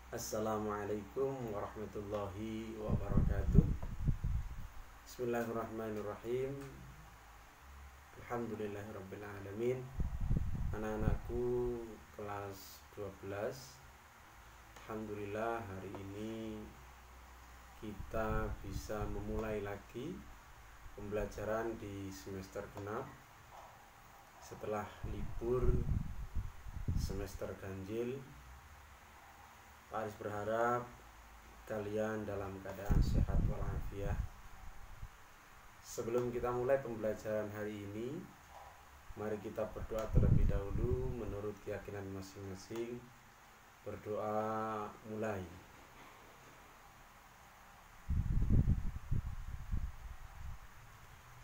Assalamualaikum warahmatullahi wabarakatuh. Bismillahirrahmanirrahim. Alhamdulillahirabbil alamin. Anak-anakku kelas 12. Alhamdulillah hari ini kita bisa memulai lagi pembelajaran di semester genap setelah libur semester ganjil. Pak Aris berharap kalian dalam keadaan sehat walafiat. Sebelum kita mulai pembelajaran hari ini, mari kita berdoa terlebih dahulu menurut keyakinan masing-masing. Berdoa mulai.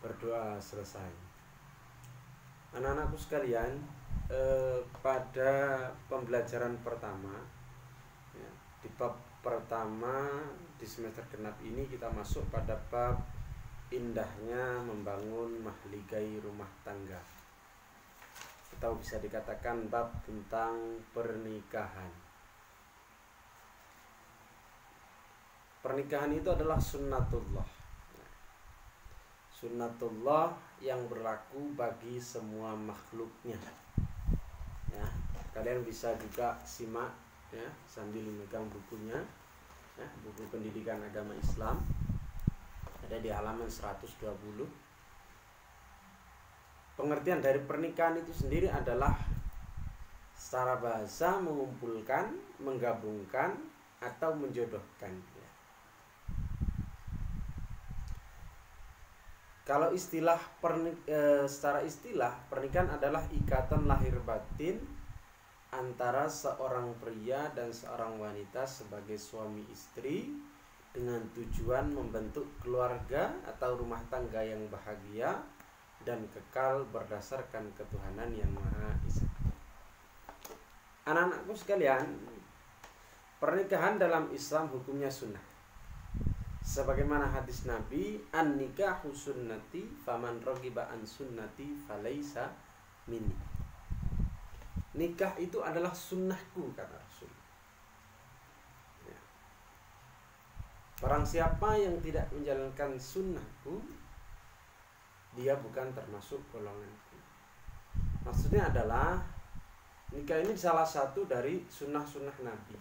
Berdoa selesai. Anak-anakku sekalian, pada pembelajaran pertama, di bab pertama di semester genap ini kita masuk pada bab indahnya membangun mahligai rumah tangga, atau bisa dikatakan bab tentang pernikahan. Pernikahan itu adalah sunnatullah, sunnatullah yang berlaku bagi semua makhluknya. Ya, kalian bisa juga simak ya sambil memegang bukunya, ya, buku pendidikan agama Islam, ada di halaman 120. Pengertian dari pernikahan itu sendiri adalah secara bahasa mengumpulkan, menggabungkan, atau menjodohkan, ya. Kalau secara istilah pernikahan adalah ikatan lahir batin antara seorang pria dan seorang wanita sebagai suami istri dengan tujuan membentuk keluarga atau rumah tangga yang bahagia dan kekal berdasarkan ketuhanan yang Maha Esa. Anak-anakku sekalian, pernikahan dalam Islam hukumnya sunnah. Sebagaimana hadis Nabi, an-nikahu sunnati faman raghiba an sunnati falaisa minni. Nikah itu adalah sunnahku, kata Rasul. Ya. Barang siapa yang tidak menjalankan sunnahku, dia bukan termasuk golonganku. Maksudnya adalah nikah ini salah satu dari sunnah-sunnah Nabi.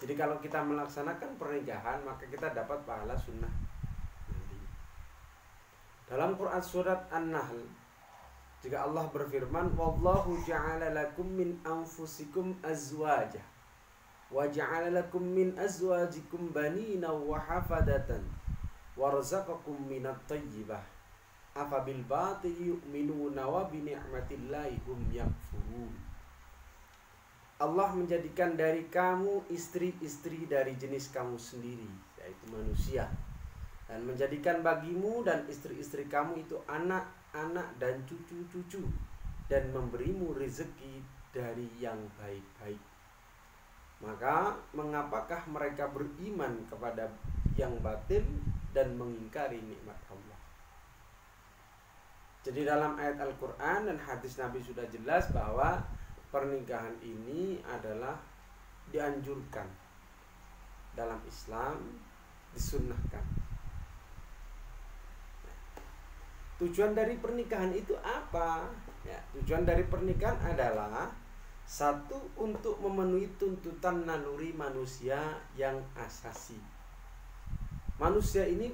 Jadi kalau kita melaksanakan pernikahan, maka kita dapat pahala sunnah Nabi. Dalam Quran surat An-Nahl, jika Allah berfirman, wallahu ja'ala lakum min anfusikum azwaja wa ja'ala lakum min azwajikum banina wa hafadatan wa razaqakum minat tayyibah afa bil batili yu'minuna wa bi ni'matillahi hum yakfurun. Allah menjadikan dari kamu istri-istri dari jenis kamu sendiri, yaitu manusia, dan menjadikan bagimu dan istri-istri kamu itu anak-anak dan cucu-cucu, dan memberimu rezeki dari yang baik-baik. Maka mengapakah mereka beriman kepada yang batil dan mengingkari nikmat Allah? Jadi dalam ayat Al-Quran dan hadis Nabi sudah jelas bahwa pernikahan ini adalah dianjurkan dalam Islam, disunnahkan. Tujuan dari pernikahan itu apa? Ya, tujuan dari pernikahan adalah satu, untuk memenuhi tuntutan naluri manusia yang asasi. Manusia ini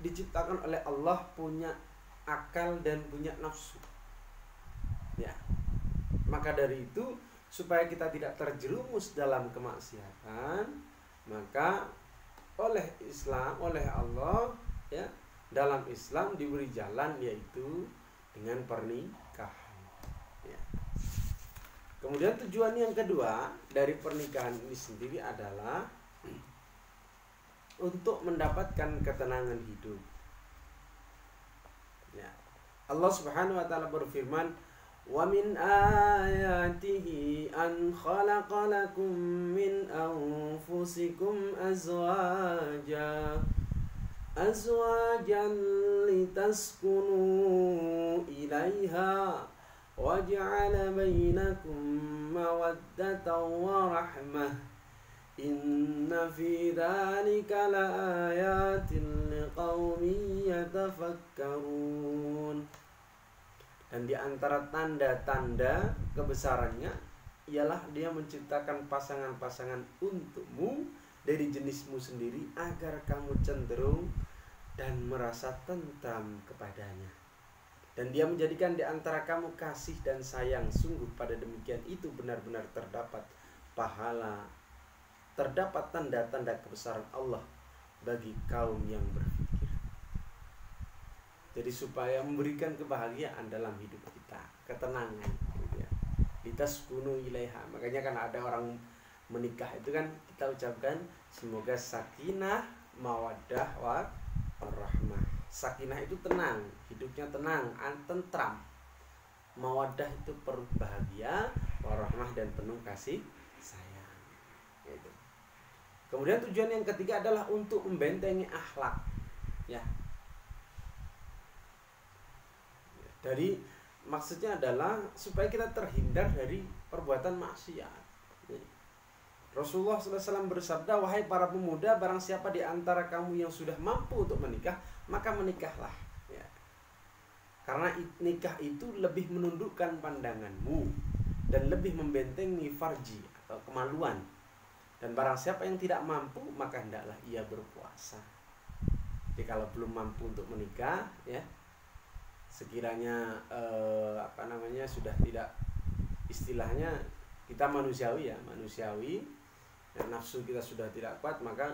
diciptakan oleh Allah punya akal dan punya nafsu. Ya. Maka dari itu, supaya kita tidak terjerumus dalam kemaksiatan, maka oleh Islam, oleh Allah, ya, dalam Islam diberi jalan, yaitu dengan pernikahan, ya. Kemudian tujuan yang kedua dari pernikahan ini sendiri adalah untuk mendapatkan ketenangan hidup, ya. Allah Subhanahu wa ta'ala berfirman, wa min ayatihi an khalaqa lakum min anfusikum azwajan litaskunu ilaiha waja'ala bainakum mawaddatan wa rahmah Inna fi dzalika laayatin liqaumin yatafakkarun. Dan di antara tanda-tanda kebesarannya ialah dia menciptakan pasangan-pasangan untukmu dari jenismu sendiri agar kamu cenderung dan merasa tentram kepadanya. Dan dia menjadikan di antara kamu kasih dan sayang. Sungguh pada demikian itu benar-benar terdapat pahala, terdapat tanda-tanda kebesaran Allah bagi kaum yang berpikir. Jadi supaya memberikan kebahagiaan dalam hidup kita, ketenangan gitu ya. Litaskunu ilaiha. Makanya kan ada orang menikah itu kan kita ucapkan semoga sakinah, mawaddah, warahmah. Sakinah itu tenang, hidupnya tenang, tentram. Mawaddah itu penuh bahagia, warahmah dan penuh kasih sayang. Gitu. Kemudian tujuan yang ketiga adalah untuk membentengi akhlak, ya. Dari maksudnya adalah supaya kita terhindar dari perbuatan maksiat. Rasulullah SAW bersabda, wahai para pemuda, barang siapa di antara kamu yang sudah mampu untuk menikah, maka menikahlah. Ya. Karena nikah itu lebih menundukkan pandanganmu dan lebih membentengi farji atau kemaluan. Dan barang siapa yang tidak mampu, maka hendaklah ia berpuasa. Jadi kalau belum mampu untuk menikah, ya, sekiranya sudah tidak, istilahnya kita manusiawi, dan nafsu kita sudah tidak kuat, maka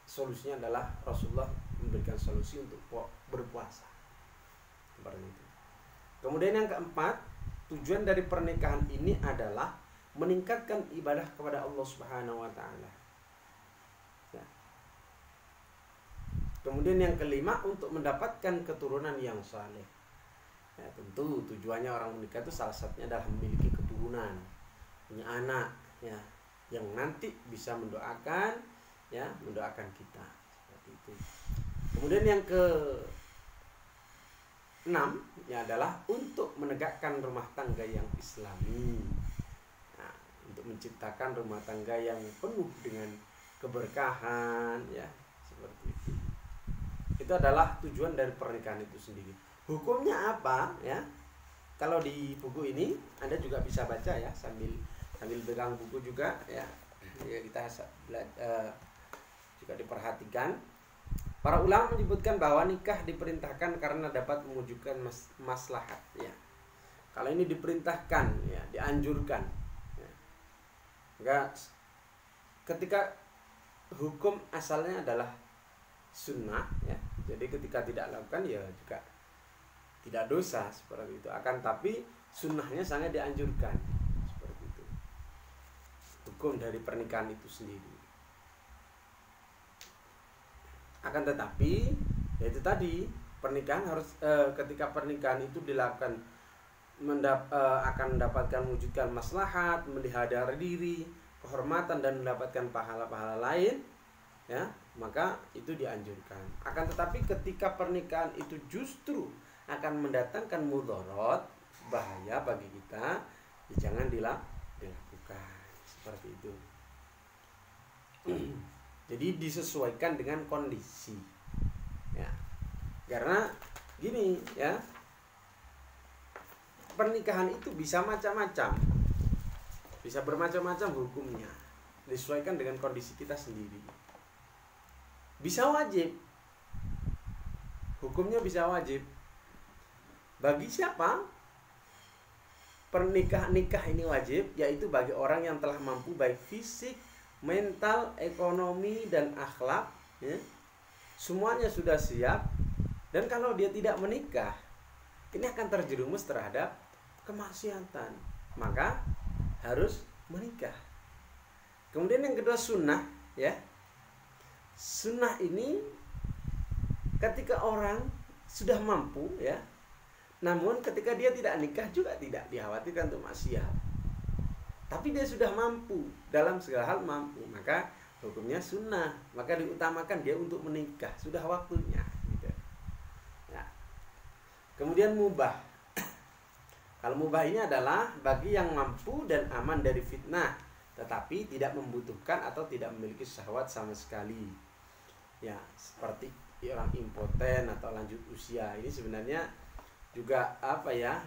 solusinya adalah Rasulullah memberikan solusi untuk berpuasa. Seperti itu. Kemudian yang keempat, tujuan dari pernikahan ini adalah meningkatkan ibadah kepada Allah Subhanahu wa taala. Ya. Kemudian yang kelima, untuk mendapatkan keturunan yang saleh. Ya, tentu tujuannya orang menikah itu salah satunya adalah memiliki keturunan, punya anak, ya, yang nanti bisa mendoakan kita, seperti itu. Kemudian yang ke-6 ya adalah untuk menegakkan rumah tangga yang islami. Nah, untuk menciptakan rumah tangga yang penuh dengan keberkahan, ya, seperti itu. Itu adalah tujuan dari pernikahan itu sendiri. Hukumnya apa, ya? Kalau di buku ini Anda juga bisa baca, ya, sambil pegang buku juga, ya. Kita juga diperhatikan. Para ulama menyebutkan bahwa nikah diperintahkan karena dapat mewujudkan maslahat, ya. Kalau ini diperintahkan, ya, dianjurkan, ya. Enggak, ketika hukum asalnya adalah sunnah, ya. Jadi ketika tidak lakukan, ya juga tidak dosa, seperti itu. Akan tapi sunnahnya sangat dianjurkan, seperti itu. Hukum dari pernikahan itu sendiri. Akan tetapi, yaitu tadi, pernikahan harus ketika pernikahan itu dilakukan akan mendapatkan mewujudkan maslahat, memelihara diri, kehormatan dan mendapatkan pahala-pahala lain, ya, maka itu dianjurkan. Akan tetapi ketika pernikahan itu justru akan mendatangkan mudarat, bahaya bagi kita, ya jangan dilakukan, seperti itu. Jadi disesuaikan dengan kondisi, ya. Karena gini, ya, pernikahan itu bisa macam-macam, bisa bermacam-macam hukumnya, disesuaikan dengan kondisi kita sendiri. Bisa wajib, hukumnya bisa wajib. Bagi siapa nikah ini wajib? Yaitu bagi orang yang telah mampu baik fisik, mental, ekonomi, dan akhlak, ya. Semuanya sudah siap. Dan kalau dia tidak menikah, ini akan terjerumus terhadap kemaksiatan, maka harus menikah. Kemudian yang kedua, sunnah, ya. Sunnah ini ketika orang sudah mampu, ya, namun ketika dia tidak nikah juga tidak dikhawatirkan untuk maksiat. Tapi dia sudah mampu, dalam segala hal mampu, maka hukumnya sunnah, maka diutamakan dia untuk menikah, sudah waktunya, gitu. Ya. Kemudian mubah. Kalau mubah ini adalah bagi yang mampu dan aman dari fitnah, tetapi tidak membutuhkan atau tidak memiliki syahwat sama sekali. Ya, seperti orang impoten atau lanjut usia, ini sebenarnya juga apa ya,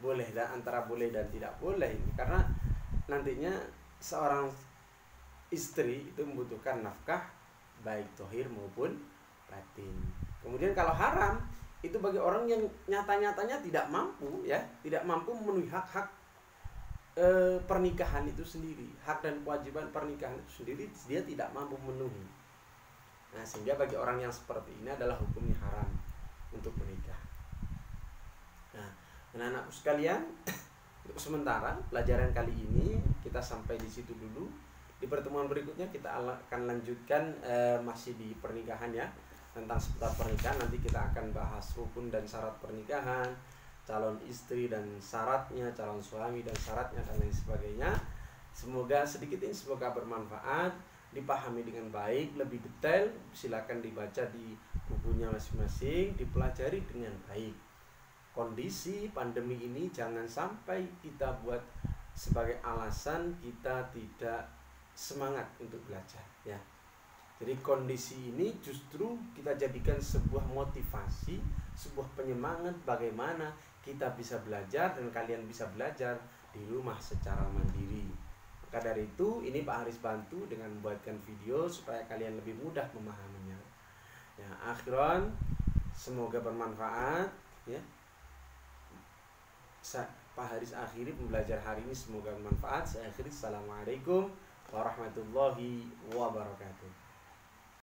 boleh, dan antara boleh dan tidak boleh ini, karena nantinya seorang istri itu membutuhkan nafkah baik zahir maupun batin. Kemudian kalau haram itu bagi orang yang nyata-nyatanya tidak mampu, ya, tidak mampu memenuhi hak-hak pernikahan itu sendiri, hak dan kewajiban pernikahan itu sendiri dia tidak mampu memenuhi. Nah, sehingga bagi orang yang seperti ini adalah hukumnya haram untuk menikah. Nah, anak-anakku sekalian, untuk sementara pelajaran kali ini kita sampai di situ dulu. Di pertemuan berikutnya kita akan lanjutkan masih di pernikahan, ya, tentang seputar pernikahan. Nanti kita akan bahas rukun dan syarat pernikahan, calon istri dan syaratnya, calon suami dan syaratnya, dan lain sebagainya. Semoga sedikit ini semoga bermanfaat, dipahami dengan baik, lebih detail silakan dibaca di bukunya masing-masing, dipelajari dengan baik. Kondisi pandemi ini jangan sampai kita buat sebagai alasan kita tidak semangat untuk belajar, ya. Jadi kondisi ini justru kita jadikan sebuah motivasi, sebuah penyemangat bagaimana kita bisa belajar dan kalian bisa belajar di rumah secara mandiri. Maka dari itu ini Pak Haris bantu dengan membuatkan video supaya kalian lebih mudah memahaminya. Ya, akhiran semoga bermanfaat, ya. Pak Haris akhiri pembelajaran hari ini, semoga bermanfaat. Saya akhiri, assalamualaikum warahmatullahi wabarakatuh.